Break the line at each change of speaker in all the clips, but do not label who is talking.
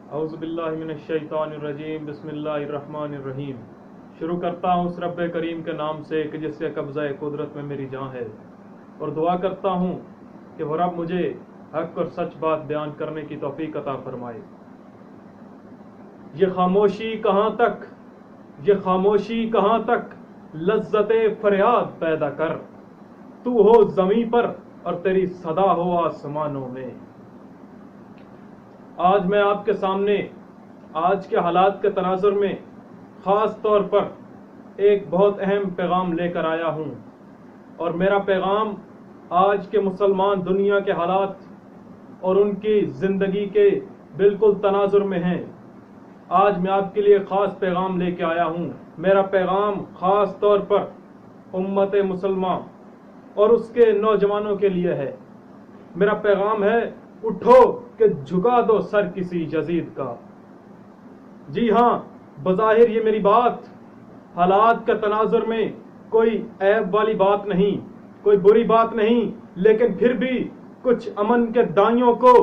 اعوذ باللہ من الشیطان الرجیم بسم اللہ الرحمن الرحیم۔ شروع کرتا ہوں اس رب کریم کے نام سے کہ جس کے قبضہ قدرت میں میری جان ہے، اور دعا کرتا ہوں کہ وہ رب مجھے حق اور سچ بات بیان کرنے کی توفیق عطا فرمائے۔ یہ خاموشی کہاں تک، یہ خاموشی کہاں تک، لذت فریاد پیدا کر، تو ہو زمین پر اور تیری صدا ہو آسمانوں میں۔ آج میں آپ کے سامنے آج کے حالات کے تناظر میں خاص طور پر ایک بہت اہم پیغام لے کر آیا ہوں، اور میرا پیغام آج کے مسلمان دنیا کے حالات اور ان کی زندگی کے بالکل تناظر میں ہیں۔ آج میں آپ کے لیے خاص پیغام لے کے آیا ہوں۔ میرا پیغام خاص طور پر امت مسلمہ اور اس کے نوجوانوں کے لیے ہے۔ میرا پیغام ہے، اٹھو کہ جھکا دو سر کسی یزید کا۔ جی ہاں، بظاہر یہ میری بات حالات کے تناظر میں کوئی عیب والی بات نہیں، کوئی بری بات نہیں، لیکن پھر بھی کچھ امن کے دائیوں کو،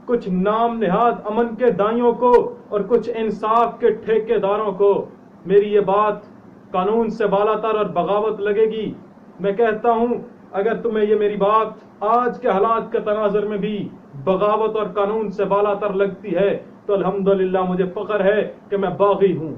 کچھ نام نہاد امن کے دائیوں کو اور کچھ انصاف کے ٹھیکے داروں کو میری یہ بات قانون سے بالا تر اور بغاوت لگے گی۔ میں کہتا ہوں، اگر تمہیں یہ میری بات آج کے حالات کے تناظر میں بھی بغاوت اور قانون سے بالا تر لگتی ہے تو الحمدللہ مجھے فخر ہے کہ میں باغی ہوں،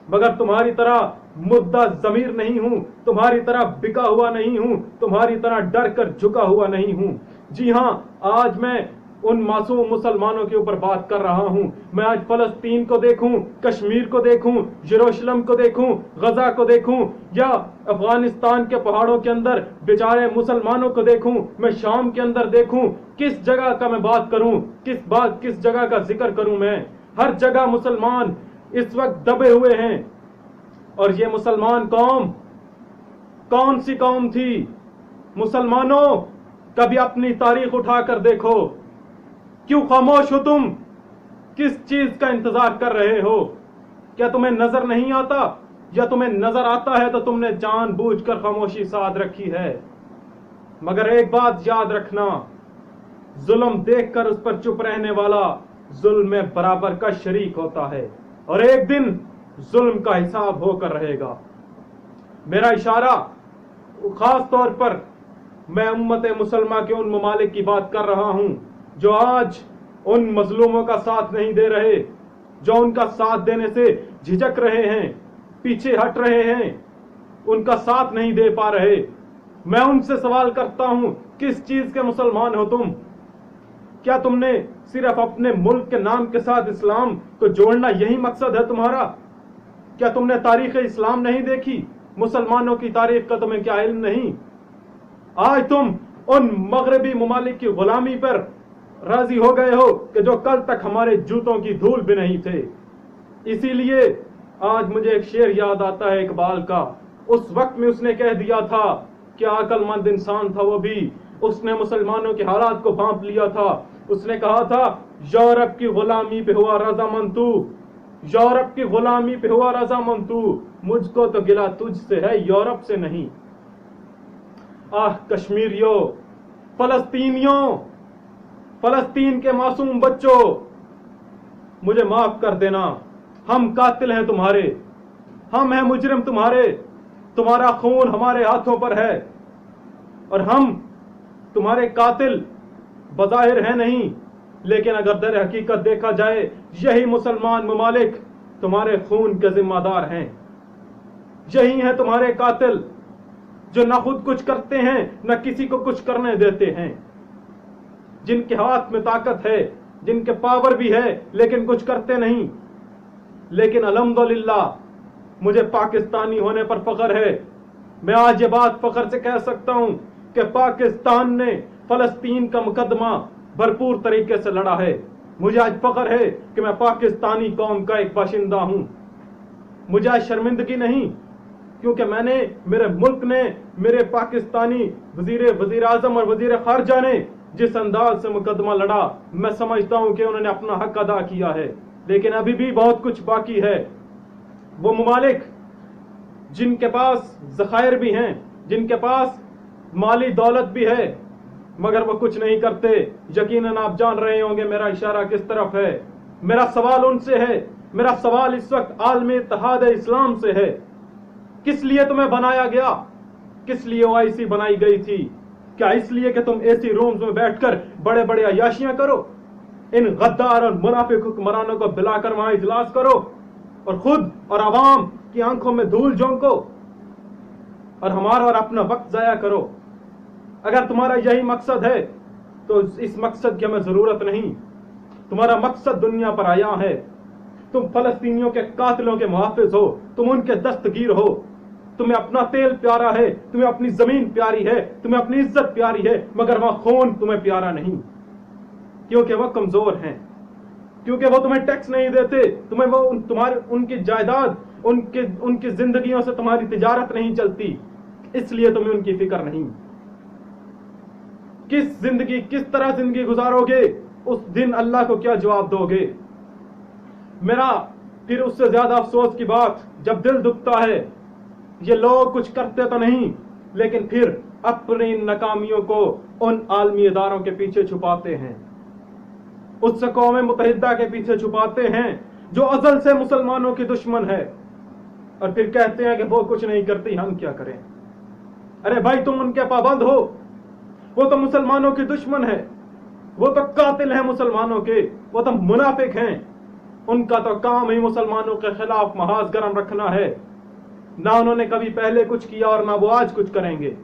مگر تمہاری طرح مدعا ضمیر نہیں ہوں، تمہاری طرح بکا ہوا نہیں ہوں، تمہاری طرح ڈر کر جھکا ہوا نہیں ہوں۔ جی ہاں، آج میں ان معصوم مسلمانوں کے اوپر بات کر رہا ہوں۔ میں آج فلسطین کو دیکھوں، کشمیر کو دیکھوں، یروشلم کو دیکھوں، غزہ کو دیکھوں، یا افغانستان کے پہاڑوں کے اندر بیچارے مسلمانوں کو دیکھوں، میں شام کے اندر دیکھوں، کس جگہ کا میں بات کروں، کس جگہ کا ذکر کروں؟ میں ہر جگہ مسلمان اس وقت دبے ہوئے ہیں، اور یہ مسلمان قوم کون سی قوم تھی؟ مسلمانوں، کبھی اپنی تاریخ اٹھا کر دیکھو۔ کیوں خاموش ہو تم؟ کس چیز کا انتظار کر رہے ہو؟ کیا تمہیں نظر نہیں آتا؟ یا تمہیں نظر آتا ہے تو تم نے جان بوجھ کر خاموشی ساتھ رکھی ہے؟ مگر ایک بات یاد رکھنا، ظلم دیکھ کر اس پر چپ رہنے والا ظلم میں برابر کا شریک ہوتا ہے، اور ایک دن ظلم کا حساب ہو کر رہے گا۔ میرا اشارہ خاص طور پر میں امت مسلمہ کے ان ممالک کی بات کر رہا ہوں جو آج ان مظلوموں کا ساتھ نہیں دے رہے، جو ان کا ساتھ دینے سے جھجک رہے ہیں، پیچھے ہٹ رہے ہیں، ان کا ساتھ نہیں دے پا رہے۔ میں ان سے سوال کرتا ہوں، کس چیز کے مسلمان ہو تم؟ کیا تم نے صرف اپنے ملک کے نام کے ساتھ اسلام کو جوڑنا یہی مقصد ہے تمہارا؟ کیا تم نے تاریخ اسلام نہیں دیکھی؟ مسلمانوں کی تاریخ کا تمہیں کیا علم نہیں؟ آج تم ان مغربی ممالک کی غلامی پر راضی ہو گئے ہو کہ جو کل تک ہمارے جوتوں کی دھول بھی نہیں تھے۔ اسی لیے آج مجھے ایک شعر یاد آتا ہے اقبال کا۔ اس وقت میں اس نے کہہ دیا تھا کہ عقل مند انسان تھا وہ بھی، اس نے مسلمانوں کے حالات کو بھانپ لیا تھا۔ اس نے کہا تھا، یورپ کی غلامی پہ ہوا رضامند تو، یورپ کی غلامی پہ ہوا رضامند تو، مجھ کو تو گلہ تجھ سے ہے، یورپ سے نہیں۔ آہ کشمیریوں، فلسطینیوں، فلسطین کے معصوم بچوں، مجھے معاف کر دینا، ہم قاتل ہیں تمہارے، ہم ہیں مجرم تمہارے، تمہارا خون ہمارے ہاتھوں پر ہے، اور ہم تمہارے قاتل بظاہر ہیں نہیں، لیکن اگر در حقیقت دیکھا جائے یہی مسلمان ممالک تمہارے خون کے ذمہ دار ہیں، یہی ہیں تمہارے قاتل جو نہ خود کچھ کرتے ہیں نہ کسی کو کچھ کرنے دیتے ہیں، جن کے ہاتھ میں طاقت ہے، جن کے پاور بھی ہے لیکن کچھ کرتے نہیں۔ لیکن الحمدللہ مجھے پاکستانی ہونے پر فخر ہے۔ میں آج یہ بات فخر سے کہہ سکتا ہوں کہ پاکستان نے فلسطین کا مقدمہ بھرپور طریقے سے لڑا ہے۔ مجھے آج فخر ہے کہ میں پاکستانی قوم کا ایک باشندہ ہوں۔ مجھے آج شرمندگی نہیں، کیونکہ میں نے، میرے ملک نے، میرے پاکستانی وزیر اعظم اور وزیر خارجہ نے جس انداز سے مقدمہ لڑا، میں سمجھتا ہوں کہ انہوں نے اپنا حق ادا کیا ہے۔ لیکن ابھی بھی بہت کچھ باقی ہے۔ وہ ممالک جن کے پاس ذخائر بھی ہیں، جن کے پاس مالی دولت بھی ہے، مگر وہ کچھ نہیں کرتے۔ یقیناً آپ جان رہے ہوں گے میرا اشارہ کس طرف ہے۔ میرا سوال ان سے ہے، میرا سوال اس وقت عالمی اتحاد اسلام سے ہے، کس لیے تمہیں بنایا گیا؟ کس لیے OIC بنائی گئی تھی؟ کیا اس لیے کہ تم ایسی رومز میں بیٹھ کر بڑے بڑے عیاشیاں کرو، ان غدار اور منافق حکمرانوں کو بلا کر وہاں اجلاس کرو اور خود اور عوام کی آنکھوں میں دھول جھونکو اور ہمارا اور اپنا وقت ضائع کرو؟ اگر تمہارا یہی مقصد ہے تو اس مقصد کی ہمیں ضرورت نہیں. تمہارا مقصد دنیا پر آیا ہے، تم فلسطینیوں کے قاتلوں کے محافظ ہو، تم ان کے دستگیر ہو. تمہیں اپنا تیل پیارا ہے، تمہیں اپنی زمین پیاری ہے، تمہیں اپنی عزت پیاری ہے، مگر وہاں خون تمہیں پیارا نہیں، کیونکہ وہ کمزور ہیں، کیونکہ وہ تمہیں ٹیکس نہیں دیتے، تمہیں وہ ان کی جائیداد، ان کی زندگیوں سے تمہاری تجارت نہیں چلتی، اس لیے تمہیں ان کی فکر نہیں. کس طرح زندگی گزارو گے، اس دن اللہ کو کیا جواب دو گے؟ میرا پھر اس سے زیادہ افسوس کی بات، جب دل دکھتا ہے، یہ لوگ کچھ کرتے تو نہیں لیکن پھر اپنی ناکامیوں کو ان عالمی اداروں کے پیچھے چھپاتے ہیں، اس اقوام متحدہ کے پیچھے چھپاتے ہیں جو ازل سے مسلمانوں کی دشمن ہے، اور پھر کہتے ہیں کہ وہ کچھ نہیں کرتی، ہم کیا کریں؟ ارے بھائی، تم ان کے پابند ہو، وہ تو مسلمانوں کی دشمن ہے، وہ تو قاتل ہیں مسلمانوں کے، وہ تو منافق ہیں، ان کا تو کام ہی مسلمانوں کے خلاف محاذ گرم رکھنا ہے. نہ انہوں نے کبھی پہلے کچھ کیا اور نہ وہ آج کچھ کریں گے.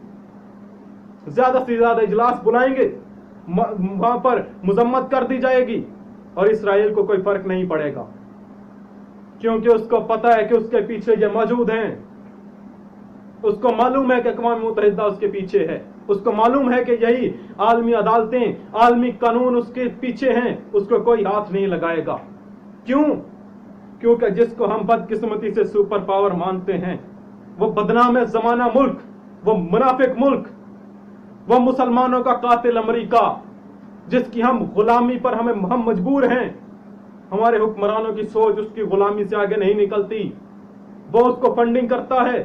زیادہ سے زیادہ اجلاس بلائیں گے، وہاں پر مذمت کر دی جائے گی اور اسرائیل کو کوئی فرق نہیں پڑے گا، کیونکہ اس کو پتا ہے کہ اس کے پیچھے یہ موجود ہیں. اس کو معلوم ہے کہ اقوام متحدہ اس کے پیچھے ہے، اس کو معلوم ہے کہ یہی عالمی عدالتیں، عالمی قانون اس کے پیچھے ہیں، اس کو کوئی ہاتھ نہیں لگائے گا. کیوں؟ کیونکہ جس کو ہم بدقسمتی سے سپر پاور مانتے ہیں، وہ بدنام زمانہ ملک، وہ منافق ملک، وہ مسلمانوں کا قاتل امریکہ، جس کی ہم غلامی پر ہم مجبور ہیں. ہمارے حکمرانوں کی سوچ اس کی غلامی سے آگے نہیں نکلتی. وہ اس کو فنڈنگ کرتا ہے،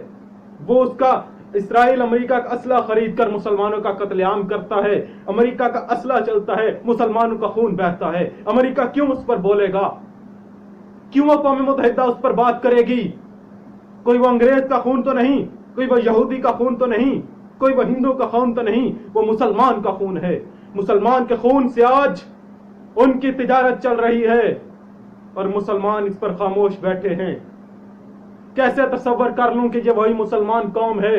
وہ اس کا اسرائیل امریکہ کا اسلحہ خرید کر مسلمانوں کا قتل عام کرتا ہے، امریکہ کا اسلحہ چلتا ہے، مسلمانوں کا خون بہتا ہے. امریکہ کیوں اس پر بولے گا؟ کیوں اقوام متحدہ اس پر بات کرے گی؟ کوئی وہ انگریز کا خون تو نہیں، کوئی وہ یہودی کا خون تو نہیں، کوئی وہ ہندو کا خون تو نہیں، وہ مسلمان کا خون ہے. مسلمان کے خون سے آج ان کی تجارت چل رہی ہے اور مسلمان اس پر خاموش بیٹھے ہیں. کیسے تصور کر لوں کہ یہ وہی مسلمان قوم ہے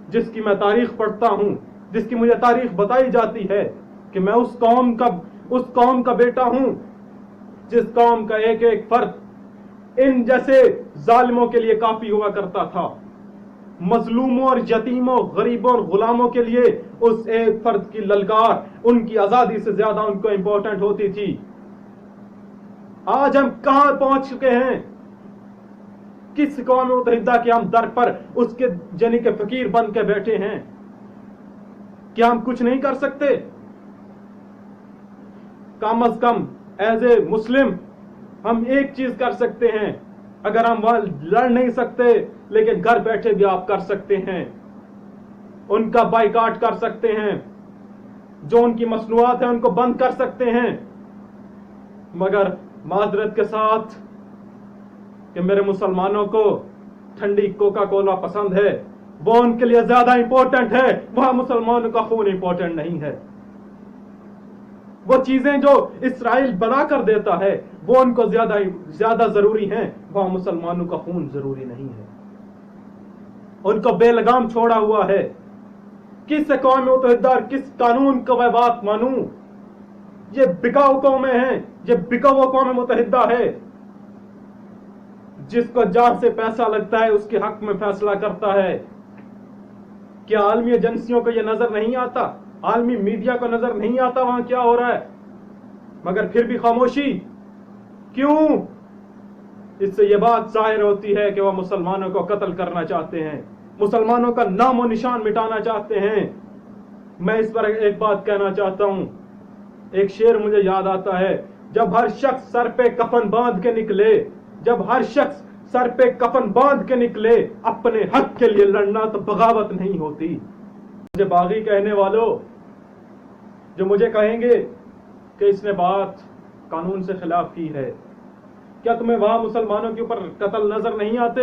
جس کی میں تاریخ پڑھتا ہوں، جس کی مجھے تاریخ بتائی جاتی ہے کہ میں اس قوم کا بیٹا ہوں جس قوم کا ایک ایک فرد ان جیسے ظالموں کے لیے کافی ہوا کرتا تھا. مظلوموں اور یتیموں، غریبوں اور غلاموں کے لیے اس ایک فرد کی للکار ان کی آزادی سے زیادہ ان کو امپورٹنٹ ہوتی تھی. آج ہم کہاں پہنچ چکے ہیں؟ کس اقوام متحدہ کے ہم در پر اس کے جنی کے فقیر بن کے بیٹھے ہیں؟ کیا ہم کچھ نہیں کر سکتے؟ کم از کم ایز اے مسلم ہم ایک چیز کر سکتے ہیں. اگر ہم وہاں لڑ نہیں سکتے لیکن گھر بیٹھے بھی آپ کر سکتے ہیں، ان کا بائیکاٹ کر سکتے ہیں، جو ان کی مصنوعات ہیں ان کو بند کر سکتے ہیں. مگر معذرت کے ساتھ کہ میرے مسلمانوں کو ٹھنڈی کوکا کولا پسند ہے، وہ ان کے لیے زیادہ امپورٹنٹ ہے، وہاں مسلمانوں کا خون امپورٹنٹ نہیں ہے. وہ چیزیں جو اسرائیل بنا کر دیتا ہے وہ ان کو زیادہ ضروری ہیں، وہاں مسلمانوں کا خون ضروری نہیں ہے. ان کو بے لگام چھوڑا ہوا ہے. کس اقوام متحدہ اور کس قانون کو میں بات مانوں؟ یہ بکاؤ قومیں ہیں، یہ بکاؤ اقوام متحدہ ہے. جس کو جان سے پیسہ لگتا ہے اس کے حق میں فیصلہ کرتا ہے. کیا عالمی ایجنسیوں کو یہ نظر نہیں آتا؟ عالمی میڈیا کو نظر نہیں آتا وہاں کیا ہو رہا ہے؟ مگر پھر بھی خاموشی کیوں؟ اس سے یہ بات ظاہر ہوتی ہے کہ وہ مسلمانوں کو قتل کرنا چاہتے ہیں، مسلمانوں کا نام و نشان مٹانا چاہتے ہیں. میں اس پر ایک بات کہنا چاہتا ہوں. ایک شعر مجھے یاد آتا ہے، جب ہر شخص سر پہ کفن باندھ کے نکلے، جب ہر شخص سر پہ کفن باندھ کے نکلے اپنے حق کے لیے لڑنا تو بغاوت نہیں ہوتی. مجھے باغی کہنے والوں جو مجھے کہیں گے کہ اس نے بات قانون سے خلاف کی ہے؟ کیا تمہیں وہاں مسلمانوں کے اوپر قتل نظر نہیں آتے؟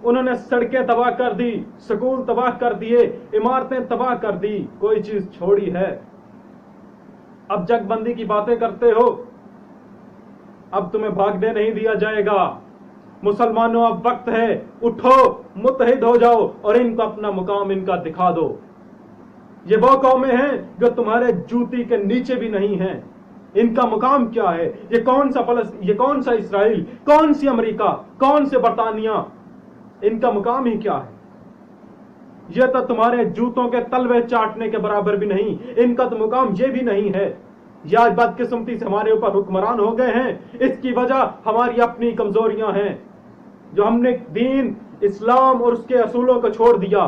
انہوں نے سڑکیں تباہ کر دی، سکول تباہ کر دیے، عمارتیں تباہ کر دی، کوئی چیز چھوڑی ہے؟ اب جگ بندی کی باتیں کرتے ہو، اب تمہیں بھاگنے نہیں دیا جائے گا۔ مسلمانوں اب وقت ہے، اٹھو، متحد ہو جاؤ اور ان کو اپنا مقام ان کا دکھا دو۔ یہ وہ قومیں ہیں جو تمہارے جوتی کے نیچے بھی نہیں ہیں، ان کا مقام کیا ہے؟ یہ کون سا اسرائیل، کون سی امریکہ، کون سے برطانیہ، ان کا مقام ہی کیا ہے؟ یہ تو تمہارے جوتوں کے تلوے چاٹنے کے برابر بھی نہیں، ان کا تو مقام یہ بھی نہیں ہے۔ یہ آج بدقسمتی سے ہمارے اوپر حکمران ہو گئے ہیں، اس کی وجہ ہماری اپنی کمزوریاں ہیں، جو ہم نے دین اسلام اور اس کے اصولوں کو چھوڑ دیا،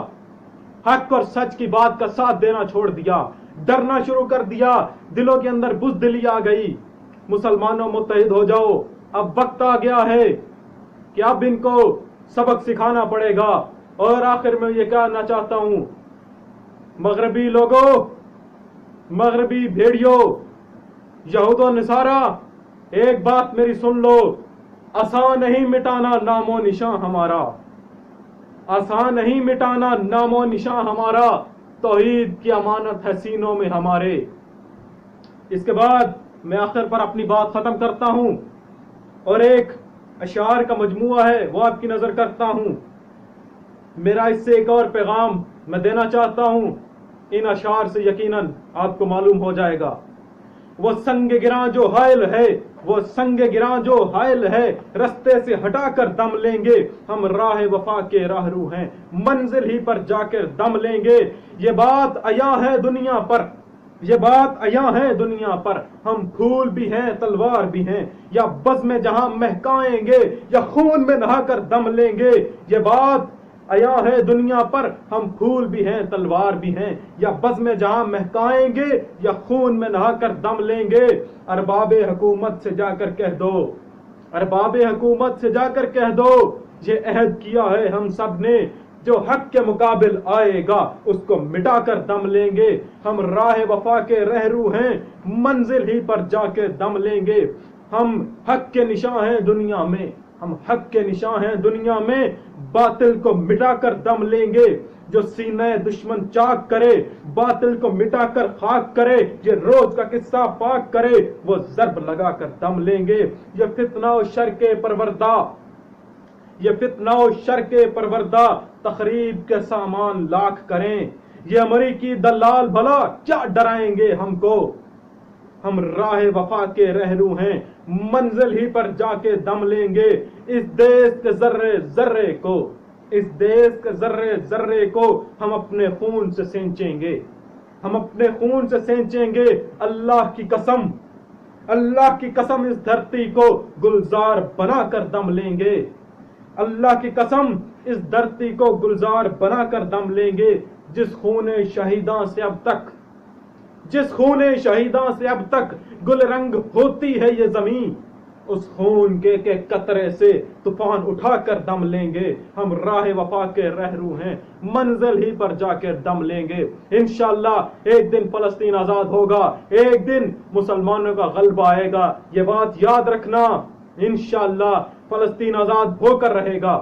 حق اور سچ کی بات کا ساتھ دینا چھوڑ دیا، ڈرنا شروع کر دیا، دلوں کے اندر بزدلی آ گئی۔ مسلمانوں متحد ہو جاؤ، اب وقت آ گیا ہے کہ اب ان کو سبق سکھانا پڑے گا۔ اور آخر میں یہ کہنا چاہتا ہوں، مغربی لوگوں، مغربی بھیڑیوں، یہود و نصارہ، ایک بات میری سن لو، آسان نہیں مٹانا نام و نشان ہمارا، آسان نہیں مٹانا نام و نشان ہمارا، توحید کی امانت ہے سینوں میں ہمارے۔ اس کے بعد میں آخر پر اپنی بات ختم کرتا ہوں اور ایک اشعار کا مجموعہ ہے وہ آپ کی نظر کرتا ہوں۔ میرا اس سے ایک اور پیغام میں دینا چاہتا ہوں، ان اشعار سے یقیناً آپ کو معلوم ہو جائے گا۔ وہ سنگ گراں جو حائل ہے، وہ سنگ گراں جو حائل ہے، رستے سے ہٹا کر دم لیں گے، ہم راہ وفا کے راہرو ہیں، منزل ہی پر جا کر دم لیں گے۔ یہ بات عیاں ہے دنیا پر، یہ بات عیاں ہے دنیا پر، ہم پھول بھی ہیں تلوار بھی ہیں، یا بزم جہاں مہکائیں گے یا خون میں نہا کر دم لیں گے۔ یہ بات عیاں ہے دنیا پر، ہم پھول بھی ہیں تلوار بھی ہیں، یا بزم جہاں مہکائیں گے یا خون میں نہا کر دم لیں گے۔ ارباب حکومت سے جا کر کہہ دو، ارباب حکومت سے جا کر کہہ دو، یہ عہد کیا ہے ہم سب نے، جو حق کے مقابل آئے گا اس کو مٹا کر دم لیں گے۔ ہم راہ وفا کے رہرو ہیں، منزل ہی پر جا کے دم لیں گے۔ ہم حق کے نشاں ہیں دنیا میں، ہم حق کے نشاں ہیں دنیا میں، باطل کو مٹا کر دم لیں گے۔ جو سینہ دشمن چاک کرے، باطل کو مٹا کر خاک کرے، یہ روز کا قصہ پاک کرے، وہ ضرب لگا کر دم لیں گے۔ یہ فتنہ و شر کے پروردہ، یہ فتنہ و شر کے پروردہ، تخریب کے سامان لاکھ کریں، یہ امریکی دلال بھلا کیا ڈرائیں گے ہم کو۔ ہم راہ وفا کے رہرو ہیں، منزل ہی پر جا کے دم لیں گے۔ اس دیس کے ذرے ذرے کو، اس دیس کے ذرے ذرے کو ہم اپنے خون سے سینچیں گے، ہم اپنے خون سے سینچیں گے۔ اللہ کی قسم، اللہ کی قسم اس دھرتی کو گلزار بنا کر دم لیں گے، اللہ کی قسم اس دھرتی کو گلزار بنا کر دم لیں گے۔ جس خون شہیداں سے اب تک، جس خون شہیداں سے اب تک گل رنگ ہوتی ہے یہ زمین، اس خون کے قطرے سے طوفان اٹھا کر دم لیں گے۔ ہم راہ وفا کے رہرو ہیں، منزل ہی پر جا کر دم لیں گے۔ انشاءاللہ ایک دن فلسطین آزاد ہوگا، ایک دن مسلمانوں کا غلبہ آئے گا، یہ بات یاد رکھنا۔ انشاءاللہ فلسطین آزاد ہو کر رہے گا۔